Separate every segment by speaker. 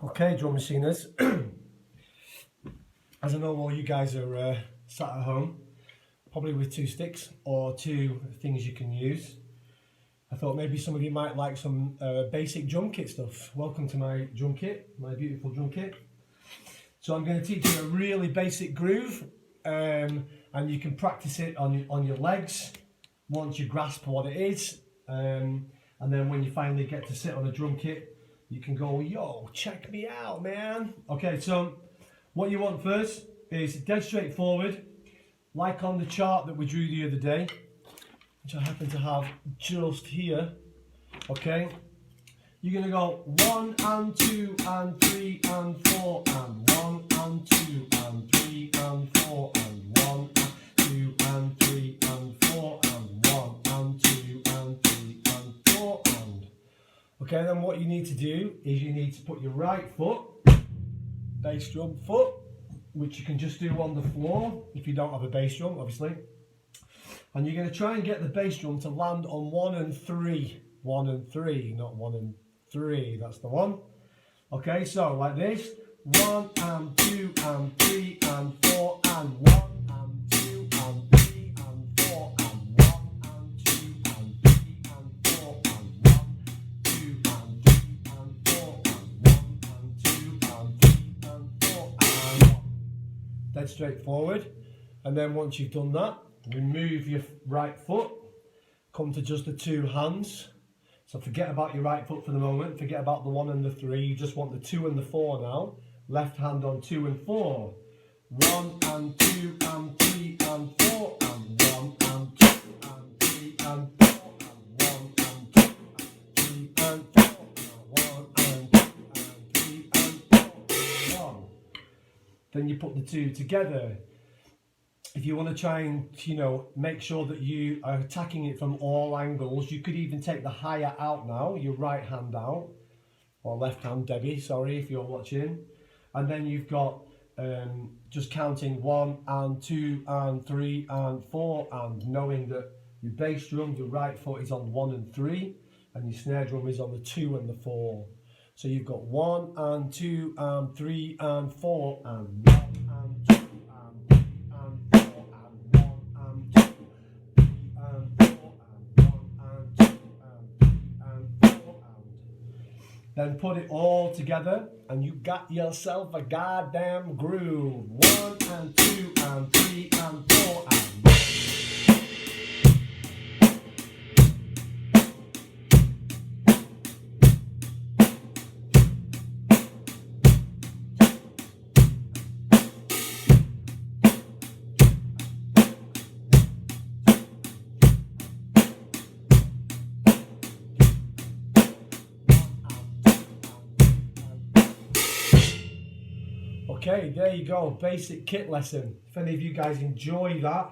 Speaker 1: Okay, drum machiners. As I know all you guys are sat at home, probably with two sticks or two things you can use. I thought maybe some of you might like some basic drum kit stuff. Welcome to my drum kit, my beautiful drum kit. So I'm going to teach you a really basic groove, and you can practice it on your legs once you grasp what it is. And then when you finally get to sit on a drum kit, you can go, yo, check me out, man. Okay, so what you want first is dead straightforward, like on the chart that we drew the other day, which I happen to have just here. Okay, you're going to go 1 and 2 and 3 and 4 and 1 and 2 and 3 and 4 and 1 and 2 and 3 and 4 and 1 and 2 and 3 and 4 and. Okay, then what you need to do is you need to put your right foot, bass drum foot, which you can just do on the floor if you don't have a bass drum, obviously. And you're going to try and get the bass drum to land on 1 and 3. 1 and 3, not 1 and 3, that's the one. Okay, so like this. 1 and 2 and 3 and 4 and 1 and 2 and 3 and 4 and 1 and 2 and 3 and 4 and 1, 2 and 3 and 4 and 1 and 2 and 3 and 4 and 1. Dead straightforward. And then once you've done that, remove your right foot, come to just the two hands. So forget about your right foot for the moment, forget about the 1 and the 3, you just want the 2 and the 4 now. Left hand on 2 and 4. 1 and 2 and 3 and 4 and 1 and 2 and 3 and 4 and 1 and 2 and 3 and 4 and 1 and 2 and 3 and 4 and 1. Then you put the two together. If you want to try and, make sure that you are attacking it from all angles, you could even take the higher out now, your right hand out, or left hand, Debbie, sorry, if you're watching. And then you've got just counting 1 and 2 and 3 and 4, and knowing that your bass drum, your right foot is on 1 and 3, and your snare drum is on the 2 and the 4. So you've got 1 and 2 and 3 and 4 and 1 and 2 and 3 and 4 and 1 and 2 and 4 and 1 and 2 and 3 and 4 and. Then put it all together and you got yourself a goddamn groove. 1 and 2 and 3 and 4 and. Okay, there you go, basic kit lesson. If any of you guys enjoy that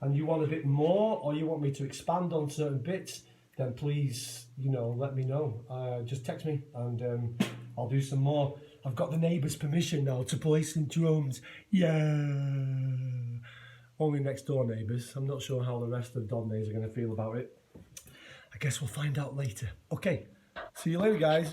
Speaker 1: and you want a bit more, or you want me to expand on certain bits, then please, let me know. Just text me and I'll do some more. I've got the neighbours' permission now to play some drums. Yeah. Only next door neighbours. I'm not sure how the rest of the Donnays are going to feel about it. I guess we'll find out later. Okay, see you later, guys.